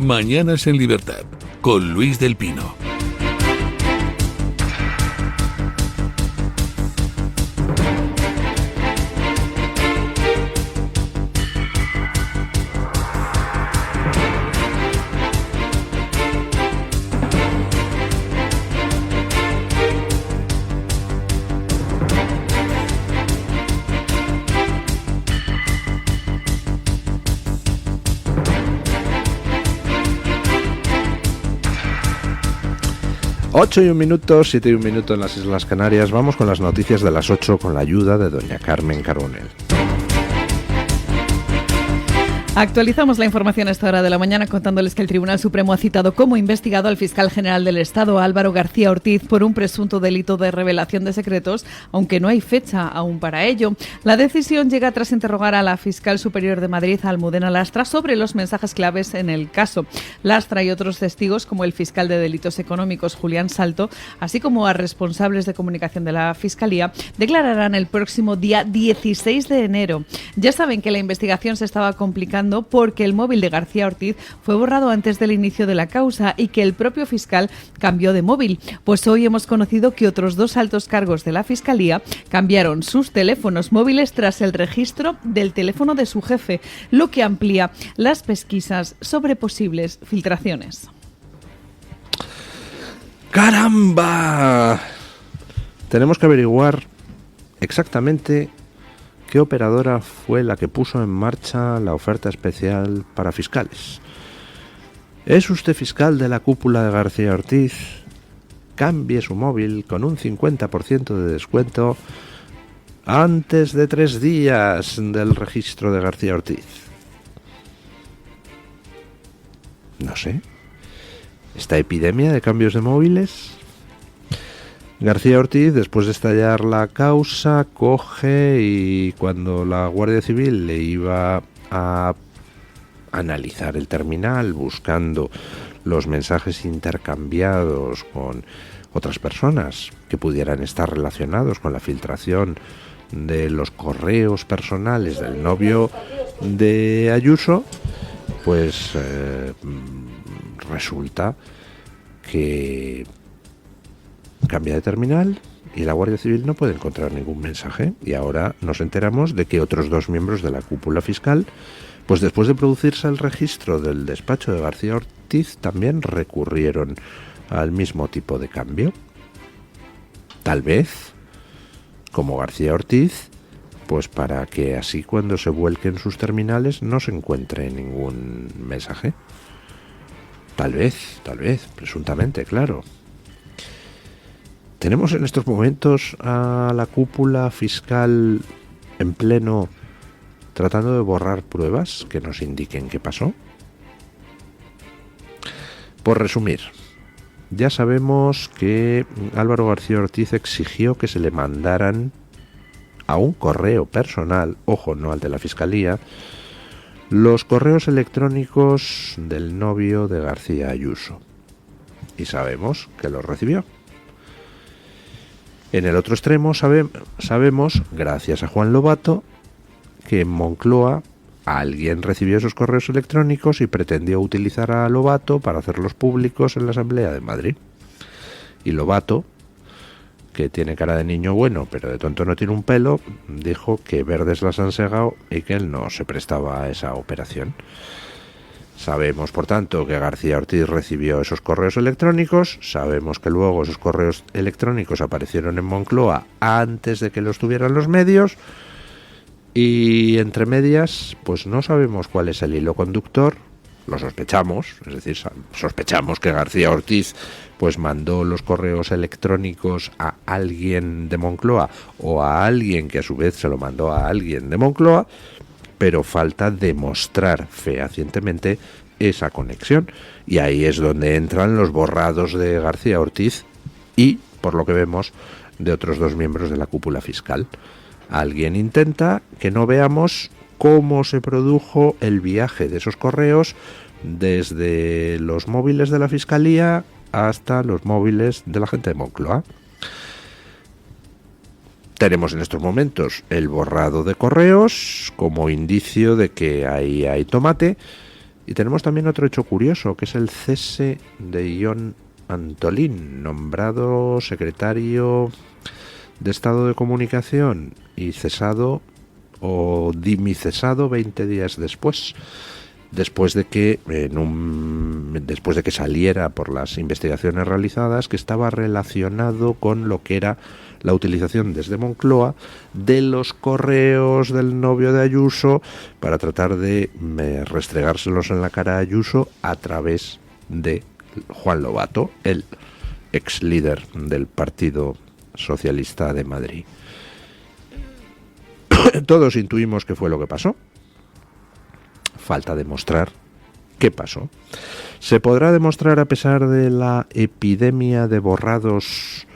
Mañanas en Libertad, con Luis del Pino. Ocho y un minuto, 7 y un minuto en las Islas Canarias. Vamos con las noticias de las 8 con la ayuda de doña Carmen Carbonell. Actualizamos la información a esta hora de la mañana contándoles que el Tribunal Supremo ha citado como investigado al fiscal general del Estado, Álvaro García Ortiz, por un presunto delito de revelación de secretos, aunque no hay fecha aún para ello. La decisión llega tras interrogar a la fiscal superior de Madrid, Almudena Lastra, sobre los mensajes claves en el caso. Lastra y otros testigos, como el fiscal de delitos económicos, Julián Salto, así como a responsables de comunicación de la Fiscalía, declararán el próximo día 16 de enero. Ya saben que la investigación se estaba complicando porque el móvil de García Ortiz fue borrado antes del inicio de la causa y que el propio fiscal cambió de móvil. Pues hoy hemos conocido que otros 2 altos cargos de la Fiscalía cambiaron sus teléfonos móviles tras el registro del teléfono de su jefe, lo que amplía las pesquisas sobre posibles filtraciones. ¡Caramba! Tenemos que averiguar exactamente ¿qué operadora fue la que puso en marcha la oferta especial para fiscales? ¿Es usted fiscal de la cúpula de García Ortiz? Cambie su móvil con un 50% de descuento antes de 3 días del registro de García Ortiz. No sé. ¿Esta epidemia de cambios de móviles? García Ortiz, después de estallar la causa, coge y cuando la Guardia Civil le iba a analizar el terminal buscando los mensajes intercambiados con otras personas que pudieran estar relacionados con la filtración de los correos personales del novio de Ayuso, pues resulta que cambia de terminal y la Guardia Civil no puede encontrar ningún mensaje. Y ahora nos enteramos de que otros 2 miembros de la cúpula fiscal, pues después de producirse el registro del despacho de García Ortiz, también recurrieron al mismo tipo de cambio. Tal vez, como García Ortiz, pues para que así cuando se vuelquen sus terminales no se encuentre ningún mensaje. Tal vez, presuntamente, claro. ¿Tenemos en estos momentos a la cúpula fiscal en pleno tratando de borrar pruebas que nos indiquen qué pasó? Por resumir, ya sabemos que Álvaro García Ortiz exigió que se le mandaran a un correo personal, ojo, no al de la Fiscalía, los correos electrónicos del novio de García Ayuso. Y sabemos que los recibió. En el otro extremo sabemos, gracias a Juan Lobato, que en Moncloa alguien recibió esos correos electrónicos y pretendió utilizar a Lobato para hacerlos públicos en la Asamblea de Madrid. Y Lobato, que tiene cara de niño bueno, pero de tonto no tiene un pelo, dijo que verdes las han segado y que él no se prestaba a esa operación. Sabemos, por tanto, que García Ortiz recibió esos correos electrónicos, sabemos que luego esos correos electrónicos aparecieron en Moncloa antes de que los tuvieran los medios, y entre medias, pues no sabemos cuál es el hilo conductor, lo sospechamos, es decir, sospechamos que García Ortiz pues mandó los correos electrónicos a alguien de Moncloa o a alguien que a su vez se lo mandó a alguien de Moncloa, pero falta demostrar fehacientemente esa conexión. Y ahí es donde entran los borrados de García Ortiz y, por lo que vemos, de otros 2 miembros de la cúpula fiscal. Alguien intenta que no veamos cómo se produjo el viaje de esos correos desde los móviles de la Fiscalía hasta los móviles de la gente de Moncloa. Tenemos en estos momentos el borrado de correos como indicio de que ahí hay tomate Y tenemos también otro hecho curioso, que es el cese de Ion Antolín, nombrado secretario de Estado de Comunicación y cesado o dimicesado 20 días después de que saliera por las investigaciones realizadas que estaba relacionado con lo que era la utilización desde Moncloa de los correos del novio de Ayuso para tratar de restregárselos en la cara a Ayuso a través de Juan Lobato, el ex líder del Partido Socialista de Madrid. Todos intuimos qué fue lo que pasó. Falta demostrar qué pasó. ¿Se podrá demostrar a pesar de la epidemia de borrados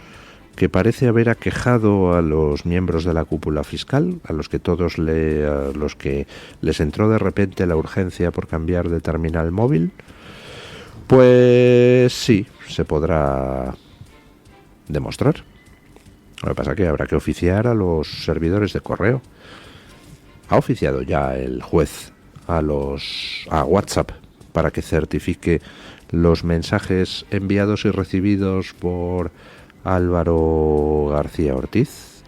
que parece haber aquejado a los miembros de la cúpula fiscal, a los que les entró de repente la urgencia por cambiar de terminal móvil? Pues sí, se podrá demostrar. Lo que pasa es que habrá que oficiar a los servidores de correo. Ha oficiado ya el juez a WhatsApp para que certifique los mensajes enviados y recibidos por Álvaro García Ortiz,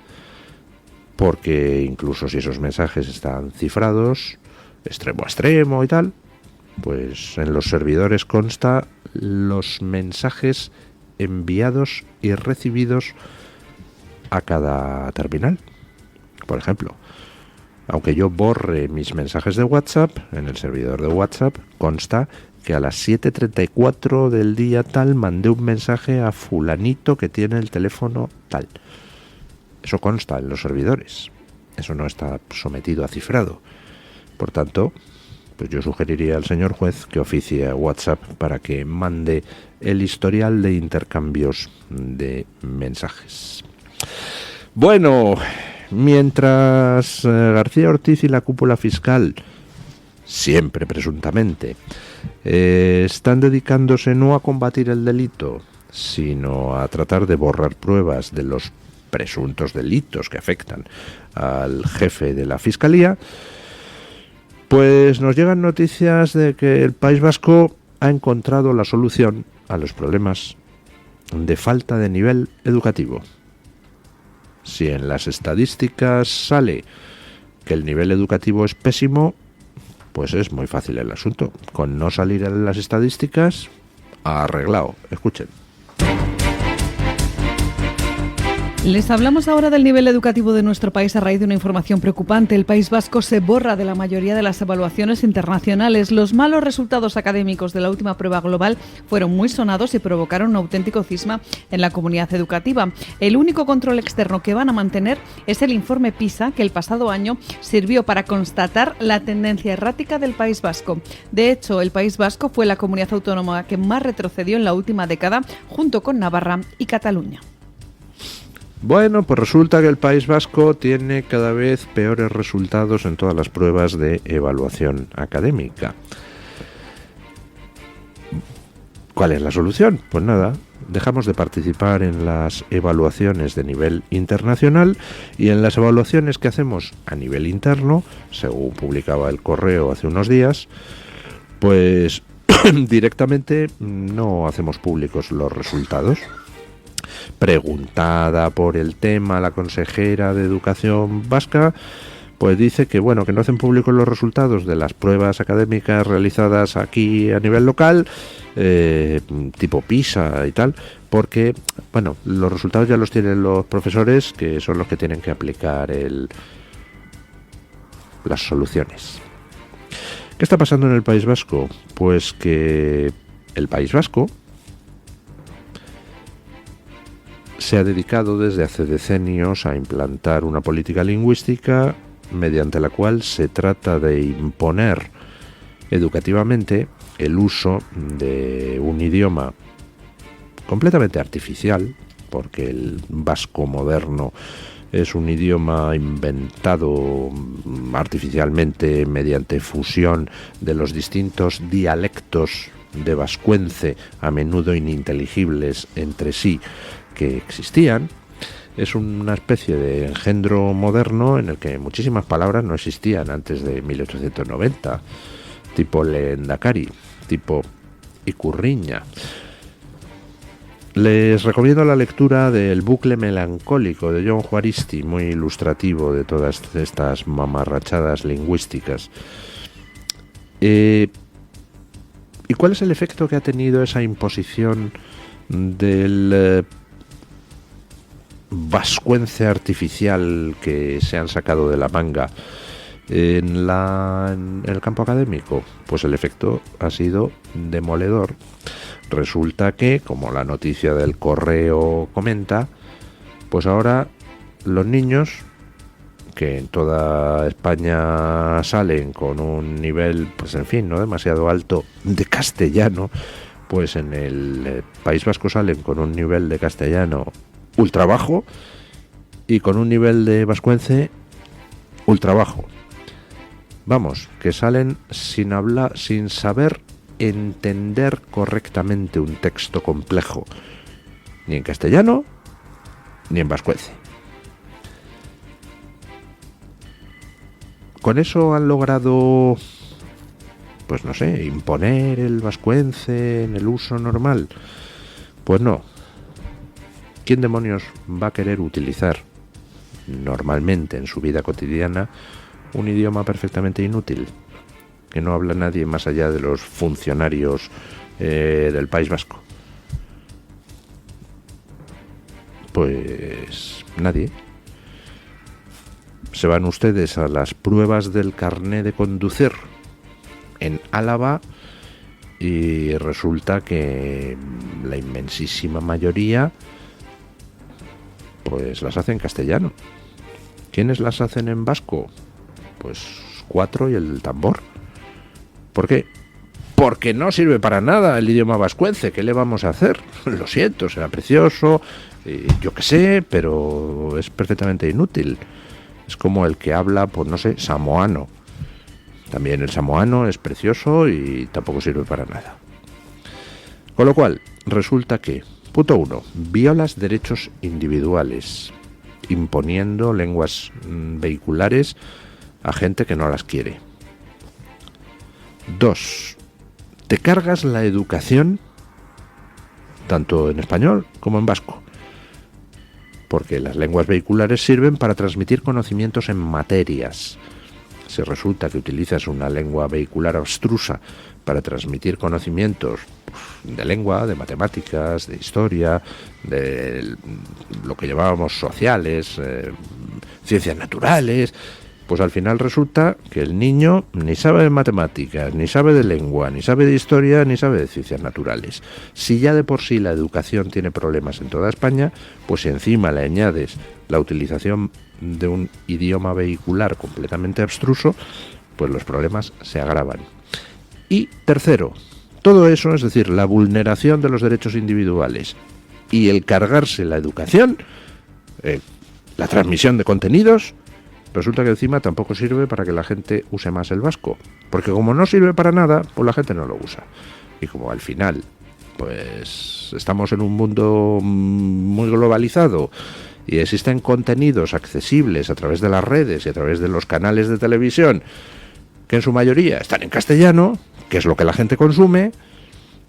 porque incluso si esos mensajes están cifrados extremo a extremo y tal, pues en los servidores consta los mensajes enviados y recibidos a cada terminal. Por ejemplo, aunque yo borre mis mensajes de WhatsApp, en el servidor de WhatsApp consta que a las 7:34 del día tal mandé un mensaje a fulanito que tiene el teléfono tal. Eso consta en los servidores. Eso no está sometido a cifrado. Por tanto, pues yo sugeriría al señor juez que oficie a WhatsApp para que mande el historial de intercambios de mensajes. Bueno, mientras García Ortiz y la cúpula fiscal, siempre presuntamente, están dedicándose no a combatir el delito, sino a tratar de borrar pruebas de los presuntos delitos que afectan al jefe de la Fiscalía, pues nos llegan noticias de que el País Vasco ha encontrado la solución a los problemas de falta de nivel educativo. Si en las estadísticas sale que el nivel educativo es pésimo, pues es muy fácil el asunto. Con no salir en las estadísticas, arreglado. Escuchen. Les hablamos ahora del nivel educativo de nuestro país a raíz de una información preocupante. El País Vasco se borra de la mayoría de las evaluaciones internacionales. Los malos resultados académicos de la última prueba global fueron muy sonados y provocaron un auténtico cisma en la comunidad educativa. El único control externo que van a mantener es el informe PISA, que el pasado año sirvió para constatar la tendencia errática del País Vasco. De hecho, el País Vasco fue la comunidad autónoma que más retrocedió en la última década, junto con Navarra y Cataluña. Bueno, pues resulta que el País Vasco tiene cada vez peores resultados en todas las pruebas de evaluación académica. ¿Cuál es la solución? Pues nada, dejamos de participar en las evaluaciones de nivel internacional y en las evaluaciones que hacemos a nivel interno, según publicaba El Correo hace unos días, pues directamente no hacemos públicos los resultados. Preguntada por el tema la consejera de Educación vasca, pues dice que bueno, que no hacen públicos los resultados de las pruebas académicas realizadas aquí a nivel local, tipo PISA y tal, porque bueno, los resultados ya los tienen los profesores, que son los que tienen que aplicar las soluciones. ¿Qué está pasando en el País Vasco? Pues que el País Vasco se ha dedicado desde hace decenios a implantar una política lingüística mediante la cual se trata de imponer educativamente el uso de un idioma completamente artificial, porque el vasco moderno es un idioma inventado artificialmente mediante fusión de los distintos dialectos de vascuence, a menudo ininteligibles entre sí, que existían. Es una especie de engendro moderno en el que muchísimas palabras no existían antes de 1890. tipo Lehendakari, tipo Icurriña. Les recomiendo la lectura del Bucle melancólico de John Juaristi, muy ilustrativo de todas estas mamarrachadas lingüísticas. ¿Y cuál es el efecto que ha tenido esa imposición del vascuence artificial que se han sacado de la manga en el campo académico? Pues el efecto ha sido demoledor. Resulta que, como la noticia del Correo comenta, pues ahora los niños que en toda España salen con un nivel, pues en fin, no demasiado alto de castellano, pues en el País Vasco salen con un nivel de castellano ultra bajo y con un nivel de vascuence ultra bajo. Vamos, que salen sin hablar, sin saber entender correctamente un texto complejo, ni en castellano ni en vascuence. Con eso han logrado, pues no sé, imponer el vascuence en el uso normal. Pues no. ¿Quién demonios va a querer utilizar normalmente en su vida cotidiana un idioma perfectamente inútil, que no habla nadie más allá de los funcionarios del País Vasco? Pues nadie. Se van ustedes a las pruebas del carné de conducir en Álava y resulta que la inmensísima mayoría pues las hacen en castellano. ¿Quiénes las hacen en vasco? Pues 4 y el tambor. ¿Por qué? Porque no sirve para nada el idioma vascuence. ¿Qué le vamos a hacer? Lo siento, será precioso, yo qué sé, pero es perfectamente inútil. Es como el que habla, pues no sé, samoano. También el samoano es precioso y tampoco sirve para nada. Con lo cual, resulta que, punto 1, violas derechos individuales, imponiendo lenguas vehiculares a gente que no las quiere. 2, te cargas la educación, tanto en español como en vasco, porque las lenguas vehiculares sirven para transmitir conocimientos en materias. Si resulta que utilizas una lengua vehicular abstrusa para transmitir conocimientos de lengua, de matemáticas, de historia, de lo que llamábamos sociales, ciencias naturales, pues al final resulta que el niño ni sabe de matemáticas, ni sabe de lengua, ni sabe de historia, ni sabe de ciencias naturales. Si ya de por sí la educación tiene problemas en toda España, pues si encima le añades la utilización de un idioma vehicular completamente abstruso, pues los problemas se agravan. Y tercero, todo eso, es decir, la vulneración de los derechos individuales y el cargarse la educación, la transmisión de contenidos, resulta que encima tampoco sirve para que la gente use más el vasco, porque como no sirve para nada, pues la gente no lo usa. Y como al final, pues estamos en un mundo muy globalizado y existen contenidos accesibles a través de las redes y a través de los canales de televisión que en su mayoría están en castellano, que es lo que la gente consume,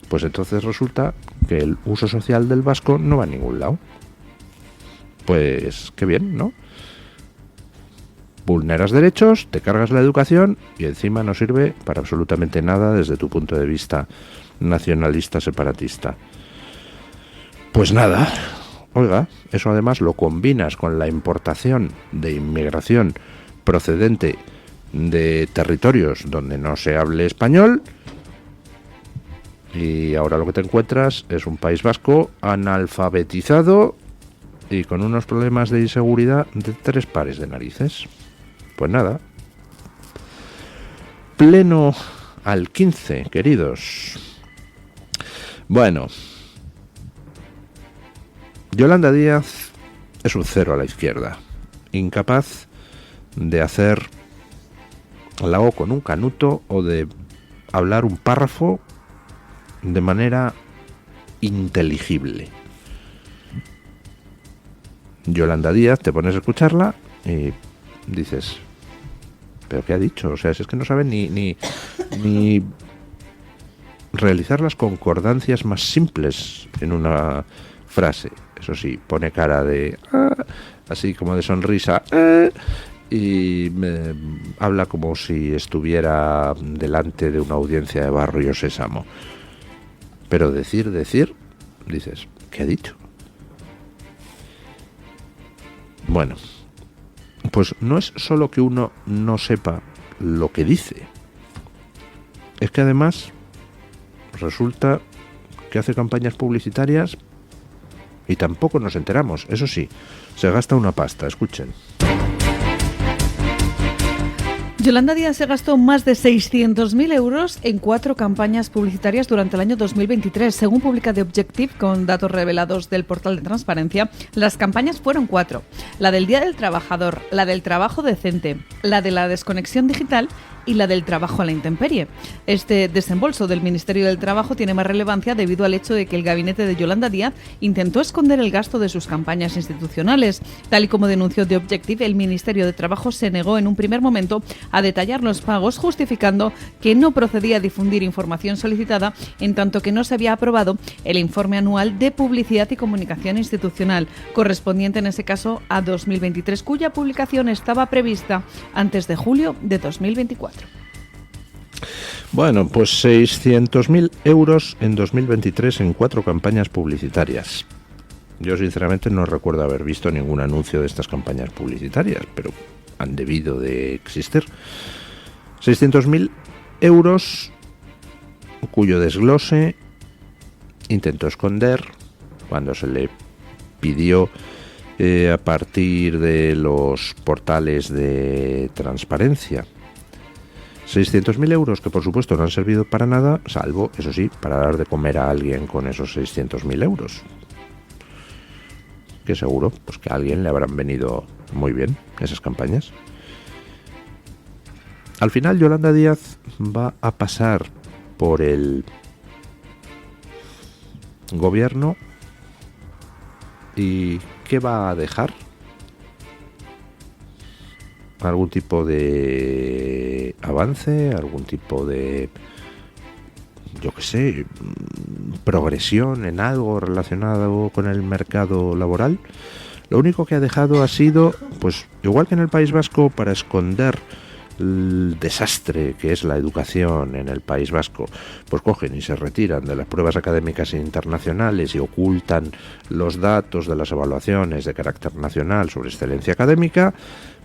pues entonces resulta que el uso social del vasco no va a ningún lado. Pues qué bien, ¿no? Vulneras derechos, te cargas la educación y encima no sirve para absolutamente nada desde tu punto de vista nacionalista separatista. Pues nada, oiga, eso además lo combinas con la importación de inmigración procedente de territorios donde no se hable español y ahora lo que te encuentras es un País Vasco analfabetizado y con unos problemas de inseguridad de 3 pares de narices. Pues nada, pleno al 15, queridos. Bueno, Yolanda Díaz es un 0 a la izquierda, incapaz de hacer la O con un canuto o de hablar un párrafo de manera inteligible. Yolanda Díaz, te pones a escucharla y dices, ¿Pero qué ha dicho? O sea, si es que no sabe ni realizar las concordancias más simples en una frase. Eso sí, pone cara de... así como de sonrisa... y habla como si estuviera delante de una audiencia de Barrio Sésamo. Pero decir, dices, ¿qué ha dicho? Bueno, pues no es solo que uno no sepa lo que dice, es que además resulta que hace campañas publicitarias y tampoco nos enteramos. Eso sí, se gasta una pasta, escuchen. Yolanda Díaz se gastó más de 600.000 euros en 4 campañas publicitarias durante el año 2023. Según publica The Objective, con datos revelados del portal de transparencia, las campañas fueron 4. La del Día del Trabajador, la del trabajo decente, la de la desconexión digital y la del trabajo a la intemperie. Este desembolso del Ministerio del Trabajo tiene más relevancia debido al hecho de que el gabinete de Yolanda Díaz intentó esconder el gasto de sus campañas institucionales. Tal y como denunció The Objective, el Ministerio de Trabajo se negó en un primer momento a detallar los pagos, justificando que no procedía a difundir información solicitada, en tanto que no se había aprobado el informe anual de publicidad y comunicación institucional, correspondiente en ese caso a 2023, cuya publicación estaba prevista antes de julio de 2024. Bueno, pues 600.000 euros en 2023 en 4 campañas publicitarias. Yo sinceramente no recuerdo haber visto ningún anuncio de estas campañas publicitarias, pero han debido de existir. 600.000 euros cuyo desglose intentó esconder cuando se le pidió a partir de los portales de transparencia. 600.000 euros que por supuesto no han servido para nada, salvo, eso sí, para dar de comer a alguien con esos 600.000 euros. Que seguro pues que a alguien le habrán venido muy bien esas campañas. Al final Yolanda Díaz va a pasar por el gobierno y ¿qué va a dejar? ¿Algún tipo de avance? ¿Algún tipo de, yo qué sé, progresión en algo relacionado con el mercado laboral? Lo único que ha dejado ha sido, pues igual que en el País Vasco, para esconder el desastre que es la educación en el País Vasco, pues cogen y se retiran de las pruebas académicas internacionales y ocultan los datos de las evaluaciones de carácter nacional sobre excelencia académica.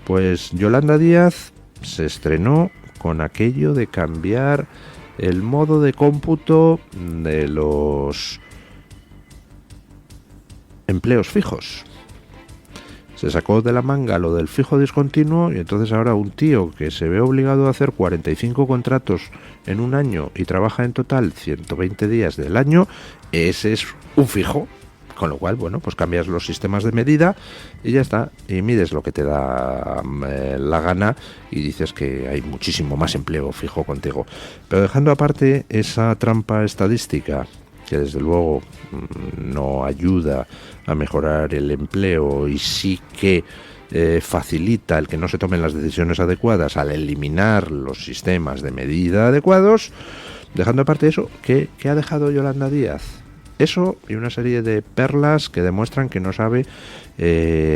Pues Yolanda Díaz se estrenó con aquello de cambiar el modo de cómputo de los empleos fijos. Se sacó de la manga lo del fijo discontinuo y entonces ahora un tío que se ve obligado a hacer 45 contratos en un año y trabaja en total 120 días del año, ese es un fijo. Con lo cual, bueno, pues cambias los sistemas de medida y ya está, y mides lo que te da la gana y dices que hay muchísimo más empleo fijo contigo. Pero dejando aparte esa trampa estadística, que desde luego no ayuda a mejorar el empleo y sí que facilita el que no se tomen las decisiones adecuadas al eliminar los sistemas de medida adecuados, dejando aparte eso, ¿qué ha dejado Yolanda Díaz? Eso y una serie de perlas que demuestran que no sabe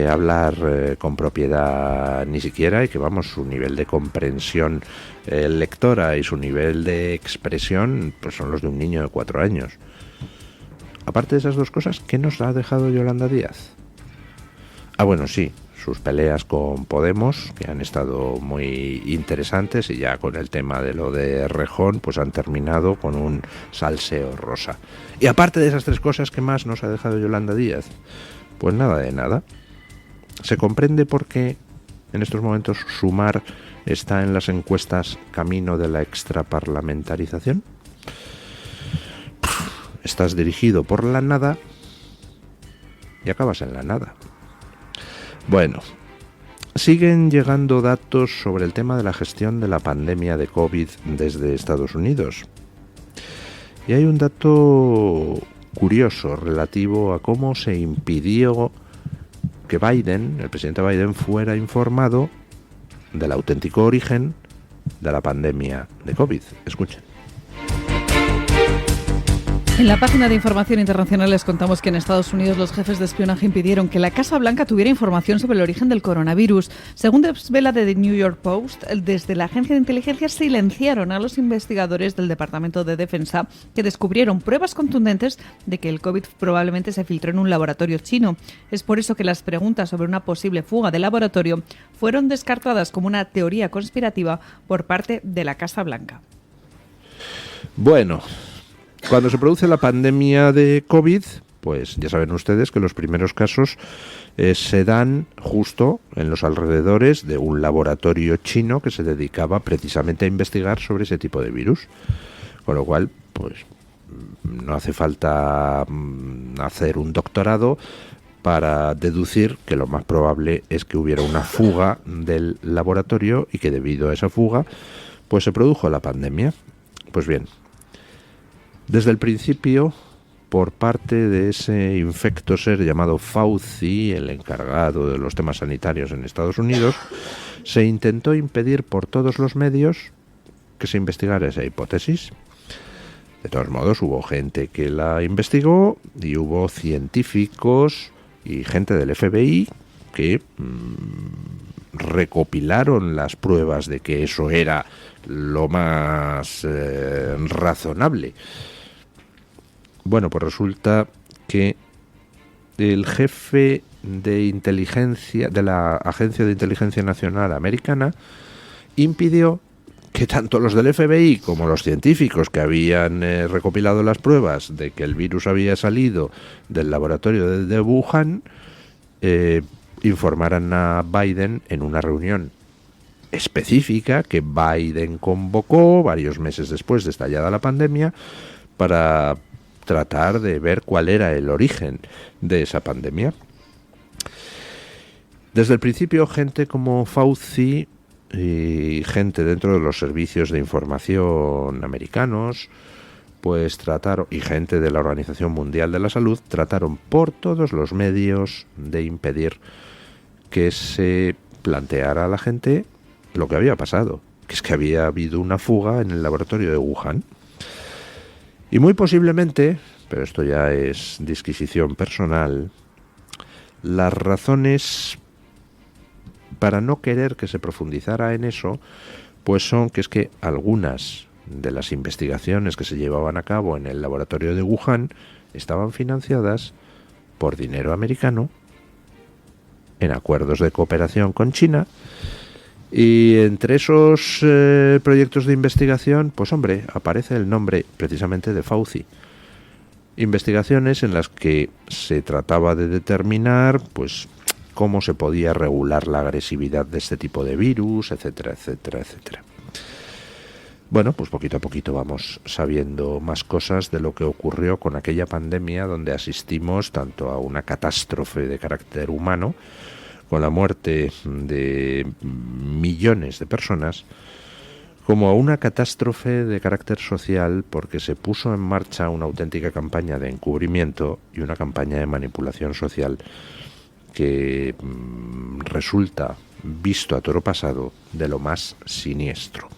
hablar con propiedad ni siquiera, y que vamos, su nivel de comprensión lectora y su nivel de expresión pues son los de un niño de 4 años. Aparte de esas dos cosas, ¿qué nos ha dejado Yolanda Díaz? Ah, bueno, sí, sus peleas con Podemos, que han estado muy interesantes, y ya con el tema de lo de Rejón, pues han terminado con un salseo rosa. Y aparte de esas 3 cosas, ¿qué más nos ha dejado Yolanda Díaz? Pues nada de nada. ¿Se comprende por qué en estos momentos Sumar está en las encuestas camino de la extraparlamentarización? Estás dirigido por la nada y acabas en la nada. Bueno, siguen llegando datos sobre el tema de la gestión de la pandemia de COVID desde Estados Unidos. Y hay un dato curioso relativo a cómo se impidió que Biden, el presidente Biden, fuera informado del auténtico origen de la pandemia de COVID. Escuchen. En la página de Información Internacional les contamos que en Estados Unidos los jefes de espionaje impidieron que la Casa Blanca tuviera información sobre el origen del coronavirus. Según desvela The New York Post, desde la agencia de inteligencia silenciaron a los investigadores del Departamento de Defensa que descubrieron pruebas contundentes de que el COVID probablemente se filtró en un laboratorio chino. Es por eso que las preguntas sobre una posible fuga del laboratorio fueron descartadas como una teoría conspirativa por parte de la Casa Blanca. Bueno, cuando se produce la pandemia de COVID, pues ya saben ustedes que los primeros casos se dan justo en los alrededores de un laboratorio chino que se dedicaba precisamente a investigar sobre ese tipo de virus. Con lo cual, pues no hace falta hacer un doctorado para deducir que lo más probable es que hubiera una fuga del laboratorio y que debido a esa fuga, pues se produjo la pandemia. Pues bien, desde el principio, por parte de ese infecto ser llamado Fauci, el encargado de los temas sanitarios en Estados Unidos, se intentó impedir por todos los medios que se investigara esa hipótesis. De todos modos, hubo gente que la investigó y hubo científicos y gente del FBI que recopilaron las pruebas de que eso era lo más razonable. Bueno, pues resulta que el jefe de inteligencia de la Agencia de Inteligencia Nacional Americana impidió que tanto los del FBI como los científicos que habían recopilado las pruebas de que el virus había salido del laboratorio de Wuhan informaran a Biden en una reunión específica que Biden convocó varios meses después de estallada la pandemia para tratar de ver cuál era el origen de esa pandemia. Desde el principio, gente como Fauci y gente dentro de los servicios de información americanos, pues trataron, y gente de la Organización Mundial de la Salud, trataron por todos los medios de impedir que se planteara a la gente lo que había pasado, que es que había habido una fuga en el laboratorio de Wuhan. Y muy posiblemente, pero esto ya es disquisición personal, las razones para no querer que se profundizara en eso, pues son que es que algunas de las investigaciones que se llevaban a cabo en el laboratorio de Wuhan estaban financiadas por dinero americano en acuerdos de cooperación con China. Y entre esos proyectos de investigación, pues hombre, aparece el nombre precisamente de Fauci. Investigaciones en las que se trataba de determinar, pues, cómo se podía regular la agresividad de este tipo de virus, etcétera, etcétera, etcétera. Bueno, pues poquito a poquito vamos sabiendo más cosas de lo que ocurrió con aquella pandemia donde asistimos tanto a una catástrofe de carácter humano, con la muerte de millones de personas, como a una catástrofe de carácter social porque se puso en marcha una auténtica campaña de encubrimiento y una campaña de manipulación social que resulta, visto a toro pasado, de lo más siniestro.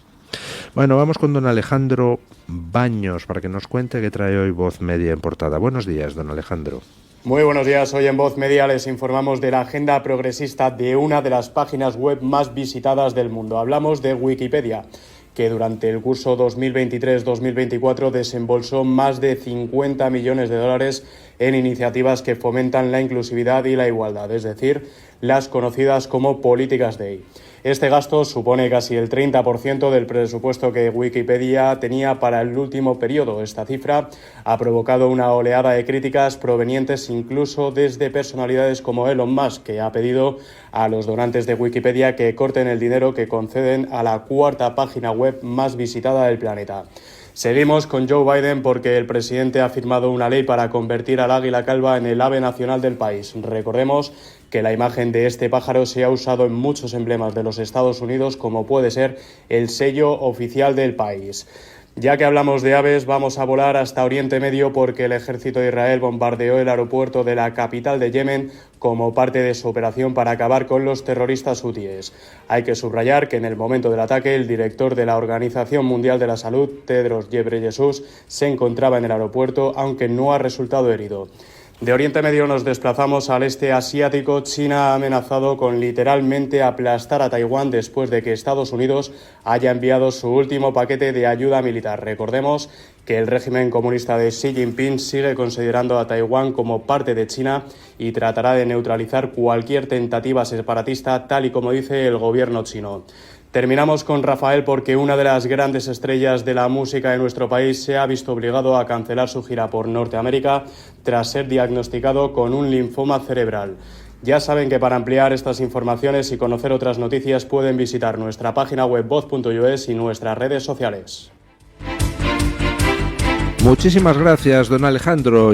Bueno, vamos con don Alejandro Baños para que nos cuente qué trae hoy Voz Media en portada. Buenos días, don Alejandro. Muy buenos días, hoy en Voz Media les informamos de la agenda progresista de una de las páginas web más visitadas del mundo. Hablamos de Wikipedia, que durante el curso 2023-2024 desembolsó más de 50 millones de dólares en iniciativas que fomentan la inclusividad y la igualdad, es decir, las conocidas como políticas DEI. Este gasto supone casi el 30% del presupuesto que Wikipedia tenía para el último periodo. Esta cifra ha provocado una oleada de críticas provenientes incluso desde personalidades como Elon Musk, que ha pedido a los donantes de Wikipedia que corten el dinero que conceden a la cuarta página web más visitada del planeta. Seguimos con Joe Biden porque el presidente ha firmado una ley para convertir al águila calva en el ave nacional del país. Recordemos que la imagen de este pájaro se ha usado en muchos emblemas de los Estados Unidos, como puede ser el sello oficial del país. Ya que hablamos de aves, vamos a volar hasta Oriente Medio porque el ejército de Israel bombardeó el aeropuerto de la capital de Yemen como parte de su operación para acabar con los terroristas hutíes. Hay que subrayar que en el momento del ataque el director de la Organización Mundial de la Salud, Tedros Ghebreyesus, se encontraba en el aeropuerto, aunque no ha resultado herido. De Oriente Medio nos desplazamos al este asiático. China ha amenazado con literalmente aplastar a Taiwán después de que Estados Unidos haya enviado su último paquete de ayuda militar. Recordemos que el régimen comunista de Xi Jinping sigue considerando a Taiwán como parte de China y tratará de neutralizar cualquier tentativa separatista, tal y como dice el gobierno chino. Terminamos con Rafael porque una de las grandes estrellas de la música de nuestro país se ha visto obligado a cancelar su gira por Norteamérica tras ser diagnosticado con un linfoma cerebral. Ya saben que para ampliar estas informaciones y conocer otras noticias pueden visitar nuestra página web voz.es y nuestras redes sociales. Muchísimas gracias, don Alejandro.